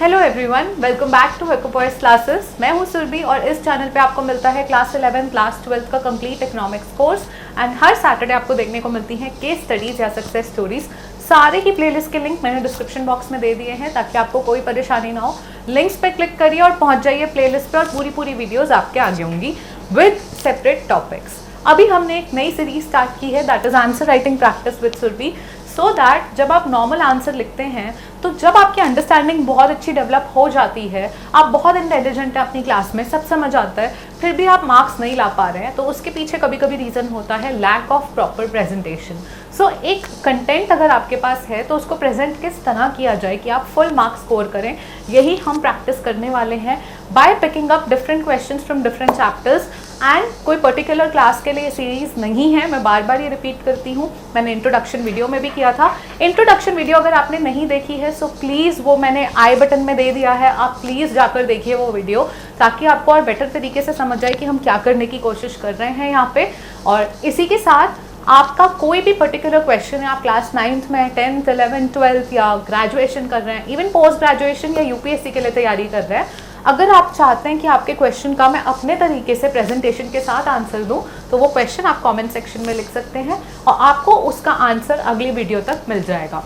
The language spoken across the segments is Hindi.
Hello everyone, welcome back to हेकोपॉइस क्लासेस। मैं हूं सुरभि और इस चैनल पे आपको मिलता है क्लास 11 क्लास 12 का complete economics course and her Saturday आपको देखने को मिलती हैं केस स्टडीज या सक्सेस स्टोरीज। सारे ही प्लेलिस्ट के लिंक मैंने डिस्क्रिप्शन बॉक्स में दे दिए हैं ताकि आपको कोई परेशानी ना हो। लिंक्स पे क्लिक करिए और पहुंच जाइए प्लेलिस्ट पे और पूरी वीडियोज आपके आगे होंगी विद सेपरेट टॉपिक्स। अभी हमने एक नई सीरीज स्टार्ट की है, that is answer writing practice with Surbhi. So that जब आप नॉर्मल आंसर लिखते हैं तो जब आपकी अंडरस्टैंडिंग बहुत अच्छी डेवलप हो जाती है, आप बहुत इंटेलिजेंट हैं अपनी क्लास में, सब समझ आता है, फिर भी आप मार्क्स नहीं ला पा रहे हैं, तो उसके पीछे कभी कभी रीज़न होता है लैक ऑफ प्रॉपर प्रेजेंटेशन। सो एक कंटेंट अगर आपके पास है तो उसको प्रेजेंट किस तरह किया जाए कि आप फुल मार्क्स स्कोर करें, यही हम प्रैक्टिस करने वाले हैं by picking up different questions from different chapters. And कोई पर्टिकुलर क्लास के लिए सीरीज नहीं है, मैं बार बार ये रिपीट करती हूँ, मैंने इंट्रोडक्शन वीडियो में भी किया था। इंट्रोडक्शन वीडियो अगर आपने नहीं देखी है सो प्लीज़ वो मैंने आई बटन में दे दिया है, आप प्लीज़ जाकर देखिए वो वीडियो ताकि आपको और बेटर तरीके से समझ आए कि हम क्या करने की कोशिश कर रहे हैं यहाँ पे। और इसी के साथ आपका कोई भी पर्टिकुलर क्वेश्चन है, आप क्लास 9th में 10th 11th 12th या ग्रेजुएशन कर रहे हैं, इवन पोस्ट ग्रेजुएशन या यूपीएससी के लिए तैयारी कर रहे हैं, अगर आप चाहते हैं कि आपके क्वेश्चन का मैं अपने तरीके से प्रेजेंटेशन के साथ आंसर दूं तो वो क्वेश्चन आप कमेंट सेक्शन में लिख सकते हैं और आपको उसका आंसर अगली वीडियो तक मिल जाएगा।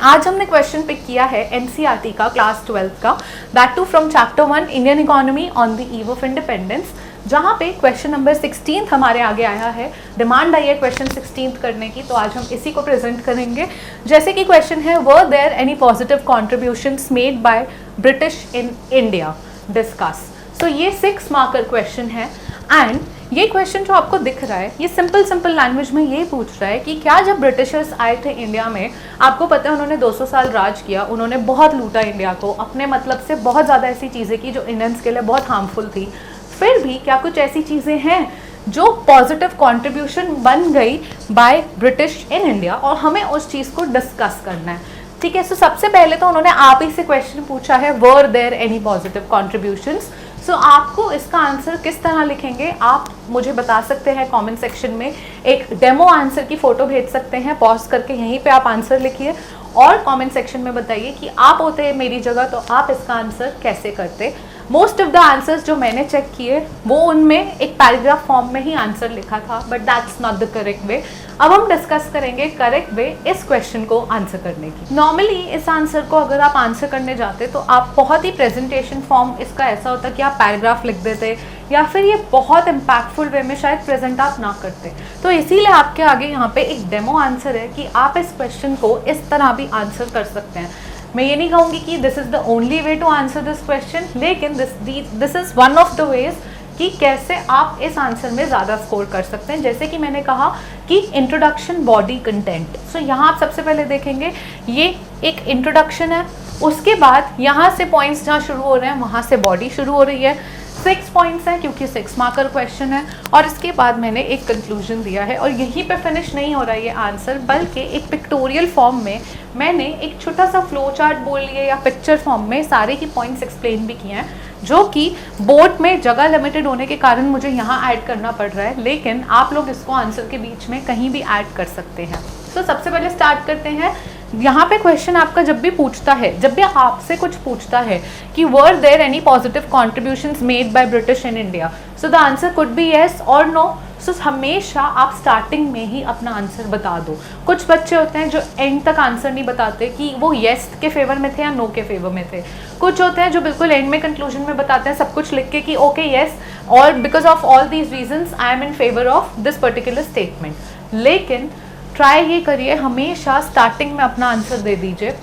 आज हमने क्वेश्चन पिक किया है एनसीईआरटी का क्लास 12 का, that too from chapter 1 Indian economy on the eve of independence, जहाँ पे क्वेश्चन नंबर 16 हमारे आगे आया है। डिमांड आई है क्वेश्चन 16 करने की, तो आज हम इसी को प्रेजेंट करेंगे। जैसे कि क्वेश्चन है, were there any positive contributions made by British in India, discuss. So ये 6 मार्कर क्वेश्चन है एंड ये क्वेश्चन जो आपको दिख रहा है ये सिंपल लैंग्वेज में ये पूछ रहा है कि क्या जब ब्रिटिशर्स आए थे इंडिया में, आपको पता है उन्होंने 200 साल राज किया, उन्होंने बहुत लूटा इंडिया को, अपने मतलब से बहुत ज़्यादा ऐसी चीज़ें की जो इंडियंस के लिए बहुत हार्मफुल थी, फिर भी क्या कुछ ऐसी चीज़ें हैं जो पॉजिटिव कॉन्ट्रीब्यूशन बन गई बाय ब्रिटिश इन इंडिया और हमें उस चीज़ को डिस्कस करना है। ठीक है, सो सबसे पहले तो उन्होंने आप ही से क्वेश्चन पूछा है, were there any positive contributions. So आपको इसका आंसर किस तरह लिखेंगे आप मुझे बता सकते हैं कमेंट सेक्शन में, एक डेमो आंसर की फ़ोटो भेज सकते हैं, पॉज करके यहीं पे आप आंसर लिखिए और कमेंट सेक्शन में बताइए कि आप होते मेरी जगह तो आप इसका आंसर कैसे करते। मोस्ट ऑफ द आंसर्स जो मैंने चेक किए वो उनमें एक पैराग्राफ फॉर्म में ही आंसर लिखा था, but that's not the correct वे। अब हम डिस्कस करेंगे करेक्ट वे इस क्वेश्चन को आंसर करने की। नॉर्मली इस आंसर को अगर आप आंसर करने जाते तो आप बहुत ही प्रेजेंटेशन फॉर्म इसका ऐसा होता कि आप पैराग्राफ लिख देते या फिर ये बहुत इम्पैक्टफुल वे में शायद प्रेजेंट आप ना करते। तो इसीलिए आपके आगे यहाँ पे एक डेमो आंसर है कि आप इस क्वेश्चन को इस तरह भी आंसर कर सकते हैं। मैं ये नहीं कहूँगी कि this is the only way to answer this question, लेकिन this is one of the ways कि कैसे आप इस आंसर में ज़्यादा स्कोर कर सकते हैं। जैसे कि मैंने कहा कि इंट्रोडक्शन बॉडी कंटेंट, सो यहाँ आप सबसे पहले देखेंगे ये एक इंट्रोडक्शन है, उसके बाद यहाँ से पॉइंट्स जहाँ शुरू हो रहे हैं वहाँ से बॉडी शुरू हो रही है। 6 पॉइंट्स हैं क्योंकि 6 मार्कर क्वेश्चन है और इसके बाद मैंने एक कंक्लूजन दिया है और यहीं पे फिनिश नहीं हो रहा है ये आंसर, बल्कि एक पिक्टोरियल फॉर्म में मैंने एक छोटा सा फ्लो चार्ट बोल लिया या पिक्चर फॉर्म में सारे ही पॉइंट्स एक्सप्लेन भी किए हैं, जो कि बोर्ड में जगह लिमिटेड होने के कारण मुझे यहाँ ऐड करना पड़ रहा है, लेकिन आप लोग इसको आंसर के बीच में कहीं भी ऐड कर सकते हैं। तो सबसे पहले स्टार्ट करते हैं। यहाँ पे क्वेश्चन आपका जब भी पूछता है, जब भी आपसे कुछ पूछता है कि were there any positive contributions made by British in India, so the answer could be yes और नो। सो हमेशा आप स्टार्टिंग में ही अपना आंसर बता दो। कुछ बच्चे होते हैं जो एंड तक आंसर नहीं बताते कि वो येस के फेवर में थे या नो के फेवर में थे। कुछ होते हैं जो बिल्कुल एंड में कंक्लूजन में बताते हैं सब कुछ लिख के कि ओके येस और because of all these reasons I am in favour of this particular statement. लेकिन ट्राई ये करिए हमेशा स्टार्टिंग में अपना आंसर दे दीजिए।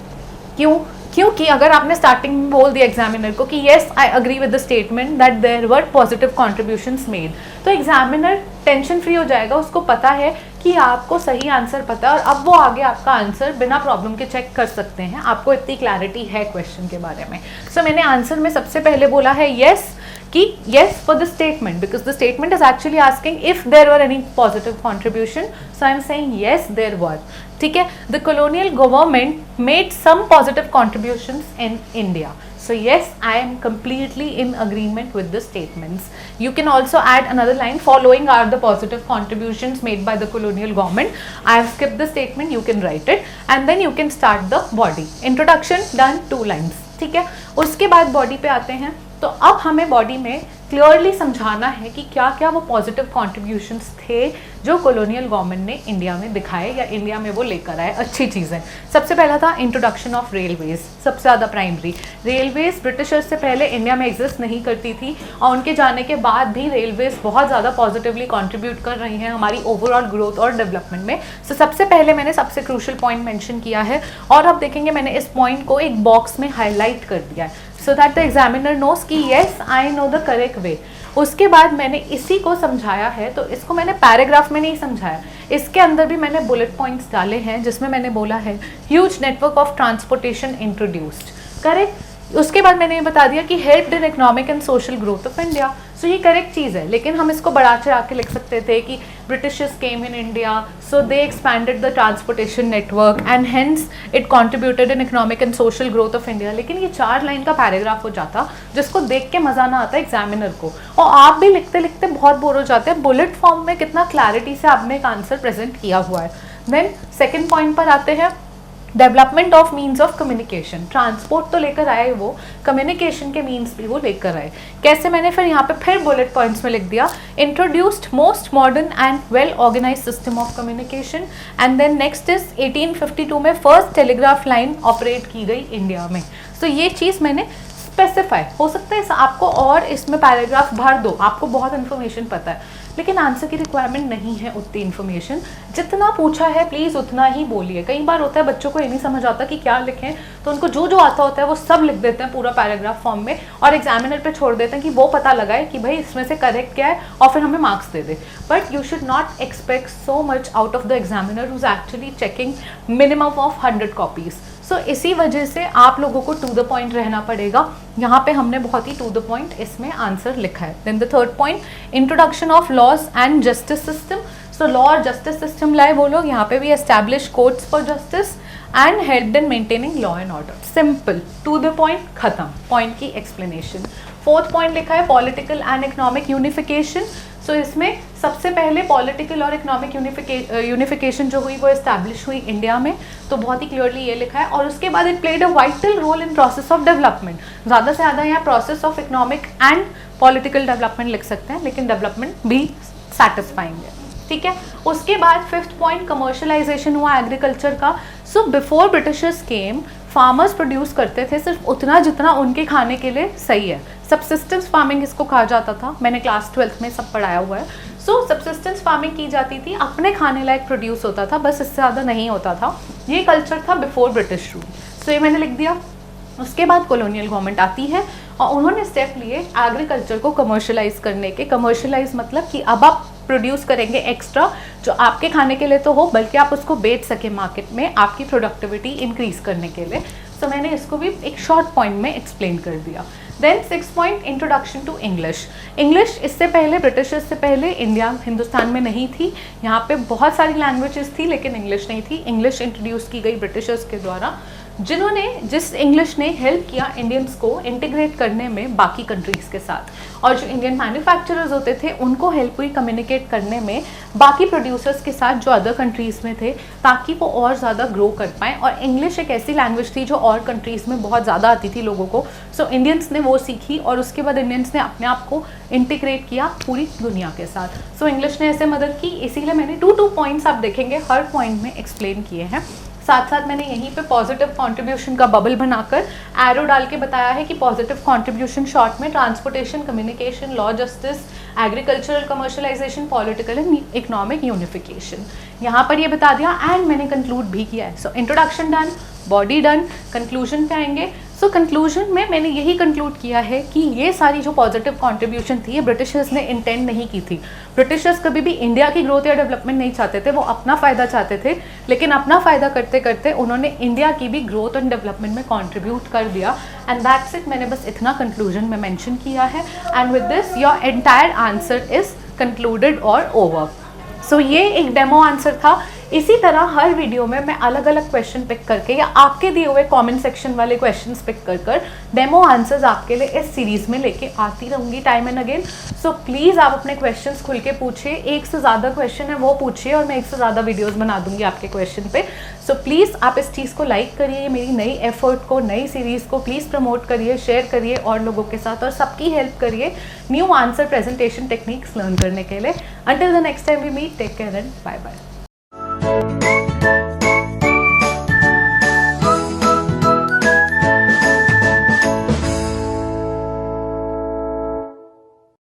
क्योंकि अगर आपने स्टार्टिंग में बोल दिया एग्जामिनर को कि yes I agree with the statement that there were positive contributions made, तो एग्जामिनर टेंशन फ्री हो जाएगा, उसको पता है कि आपको सही आंसर पता है और अब वो आगे आपका आंसर बिना प्रॉब्लम के चेक कर सकते हैं, आपको इतनी क्लैरिटी है क्वेश्चन के बारे में। सो मैंने आंसर में सबसे पहले बोला है येस कि yes for the statement because the statement is actually asking if there were any positive contribution, so I am saying yes there were। ठीक है, the colonial government made some positive contributions in India, so yes I am completely in agreement with the statements। You can also add another line, following are the positive contributions made by the colonial government। I have skipped the statement, you can write it and then you can start the body। Introduction done, 2 lines। ठीक है। उसके बाद बॉडी पे आते हैं, तो अब हमें बॉडी में क्लियरली समझाना है कि क्या क्या वो पॉजिटिव कॉन्ट्रीब्यूशंस थे जो कॉलोनियल गवर्नमेंट ने इंडिया में दिखाए या इंडिया में वो लेकर आए अच्छी चीज़ें। सबसे पहला था इंट्रोडक्शन ऑफ रेलवेज, सबसे ज़्यादा प्राइमरी। रेलवेज ब्रिटिशर्स से पहले इंडिया में एग्जिस्ट नहीं करती थी और उनके जाने के बाद भी रेलवेज बहुत ज़्यादा पॉजिटिवली कॉन्ट्रीब्यूट कर रही हैं हमारी ओवरऑल ग्रोथ और डेवलपमेंट में। सो सबसे पहले मैंने सबसे क्रूशल पॉइंट मेंशन किया है और अब देखेंगे मैंने इस पॉइंट को एक बॉक्स में हाईलाइट कर दिया है so that the examiner knows कि yes I know the correct way. उसके बाद मैंने इसी को समझाया है, तो इसको मैंने पैराग्राफ में नहीं समझाया, इसके अंदर भी मैंने बुलेट पॉइंट्स डाले हैं जिसमें मैंने बोला है huge network of transportation introduced, correct. उसके बाद मैंने ये बता दिया कि helped in economic and social growth of India. So ये करेक्ट चीज़ है, लेकिन हम इसको बढ़ा चढ़ा के लिख सकते थे कि Britishers came in India so they expanded the transportation network and hence it contributed in economic and social growth of India. लेकिन ये 4 लाइन का पैराग्राफ हो जाता जिसको देख के मजा ना आता एग्जामिनर को, और आप भी लिखते लिखते बहुत बोर हो जाते हैं। बुलेट फॉर्म में कितना क्लैरिटी से आपने एक आंसर प्रेजेंट किया हुआ है। देन सेकेंड पॉइंट पर आते हैं, development of means of communication. Transport तो लेकर आए वो, कम्युनिकेशन के मीन्स भी वो लेकर आए। कैसे? मैंने फिर यहाँ पे फिर बुलेट पॉइंट्स में लिख दिया introduced most modern and well organise system of communication. And then next is 1852 में फर्स्ट टेलीग्राफ लाइन ऑपरेट की गई इंडिया में। तो ये चीज़ मैंने स्पेसिफाई, हो सकता है आपको और इसमें पैराग्राफ भर दो, आपको बहुत इन्फॉर्मेशन पता है, लेकिन आंसर की रिक्वायरमेंट नहीं है उतनी इन्फॉर्मेशन। जितना पूछा है प्लीज़ उतना ही बोलिए। कई बार होता है बच्चों को ये नहीं समझ आता कि क्या लिखें, तो उनको जो जो आता होता है वो सब लिख देते हैं पूरा पैराग्राफ फॉर्म में और एग्जामिनर पे छोड़ देते हैं कि वो पता लगाए कि भाई इसमें से करेक्ट क्या है और फिर हमें मार्क्स दे दे। But you should not expect so much out of the examiner who is actually checking minimum of 100 copies. सो इसी वजह से आप लोगों को टू द पॉइंट रहना पड़ेगा। यहाँ पे हमने बहुत ही टू द पॉइंट इसमें आंसर लिखा है। Then the third point, introduction of laws and justice system. So law और जस्टिस सिस्टम लाए वो लोग, यहाँ पे भी establish courts for justice and helped in maintaining law and order. Simple, to the point, खत्म, पॉइंट की एक्सप्लेनेशन। फोर्थ पॉइंट लिखा है political and economic unification. So इसमें सबसे पहले पॉलिटिकल और इकोनॉमिक यूनिफिकेशन जो हुई वो एस्टैब्लिश हुई इंडिया में, तो बहुत ही क्लियरली ये लिखा है। और उसके बाद it played a vital role in process of development. ज़्यादा से ज़्यादा यहाँ process of economic and political development लिख सकते हैं, लेकिन डेवलपमेंट भी सेटिस्फाइंग है, ठीक है। उसके बाद फिफ्थ पॉइंट, कमर्शलाइजेशन हुआ एग्रीकल्चर का। सो बिफोर ब्रिटिशर्स केम फार्मर्स प्रोड्यूस करते थे सिर्फ उतना जितना उनके खाने के लिए सही है। सबसिस्टेंस फार्मिंग इसको कहा जाता था, मैंने क्लास 12th में सब पढ़ाया हुआ है। सो सबसिस्टेंस फार्मिंग की जाती थी, अपने खाने लायक प्रोड्यूस होता था, बस इससे ज़्यादा नहीं होता था। ये कल्चर था बिफोर ब्रिटिश रूल। सो ये मैंने लिख दिया। उसके बाद कॉलोनियल गवर्नमेंट आती है और उन्होंने स्टेप लिए एग्रीकल्चर को कमर्शलाइज करने के। कमर्शलाइज मतलब कि अब आप प्रोड्यूस करेंगे एक्स्ट्रा, जो आपके खाने के लिए तो हो बल्कि आप उसको बेच सके मार्केट में, आपकी प्रोडक्टिविटी इंक्रीज करने के लिए। सो मैंने इसको भी एक शॉर्ट पॉइंट में एक्सप्लेन कर दिया। Then 6 point, introduction to English. English इससे पहले, ब्रिटिशर्स से पहले हिंदुस्तान में नहीं थी। यहाँ पे बहुत सारी लैंग्वेजेस थी लेकिन इंग्लिश नहीं थी। इंग्लिश इंट्रोड्यूस की गई ब्रिटिशर्स के द्वारा, जिस इंग्लिश ने हेल्प किया इंडियंस को इंटीग्रेट करने में बाकी कंट्रीज़ के साथ। और जो इंडियन मैन्युफैक्चरर्स होते थे उनको हेल्प हुई कम्युनिकेट करने में बाकी प्रोड्यूसर्स के साथ जो अदर कंट्रीज़ में थे, ताकि वो और ज़्यादा ग्रो कर पाएँ। और इंग्लिश एक ऐसी लैंग्वेज थी जो और कंट्रीज़ में बहुत ज़्यादा आती थी लोगों को। सो इंडियंस ने वो सीखी और उसके बाद इंडियंस ने अपने आप को इंटीग्रेट किया पूरी दुनिया के साथ। सो इंग्लिश ने ऐसे मदद की, इसीलिए मैंने 2 पॉइंट्स आप देखेंगे हर पॉइंट में एक्सप्लेन किए हैं। साथ साथ मैंने यहीं पे पॉजिटिव कंट्रीब्यूशन का बबल बनाकर एरो डाल के बताया है कि पॉजिटिव कंट्रीब्यूशन शॉर्ट में transportation, communication, law, justice, agricultural commercialisation, political and economic unification. यहाँ पर ये बता दिया एंड मैंने कंक्लूड भी किया है। So introduction done, body done, conclusion पे आएंगे। सो कंक्लूजन में मैंने यही कंक्लूड किया है कि ये सारी जो पॉजिटिव कंट्रीब्यूशन थी ये ब्रिटिशर्स ने इंटेंड नहीं की थी। ब्रिटिशर्स कभी भी इंडिया की ग्रोथ या डेवलपमेंट नहीं चाहते थे, वो अपना फ़ायदा चाहते थे, लेकिन अपना फ़ायदा करते करते उन्होंने इंडिया की भी ग्रोथ एंड डेवलपमेंट में कंट्रीब्यूट कर दिया। एंड दैट्स इट, मैंने बस इतना कंक्लूजन में मेंशन किया है। And with this your entire answer is concluded और ओवर। सो ये एक डेमो आंसर था, इसी तरह हर वीडियो में मैं अलग अलग क्वेश्चन पिक करके या आपके दिए हुए कमेंट सेक्शन वाले क्वेश्चंस पिक कर डेमो आंसर्स आपके लिए इस सीरीज में लेके आती रहूंगी time and again. So please आप अपने क्वेश्चंस खुल के पूछिए, एक से ज़्यादा क्वेश्चन है वो पूछिए और मैं एक से ज़्यादा वीडियोस बना दूंगी आपके क्वेश्चन पे। सो प्लीज़ आप इस चीज़ को लाइक करिए, मेरी नई एफर्ट को, नई सीरीज़ को प्लीज़ प्रमोट करिए, शेयर करिए और लोगों के साथ, और सबकी हेल्प करिए new answer presentation techniques learn करने के लिए। Until the next time we meet, take care and bye bye.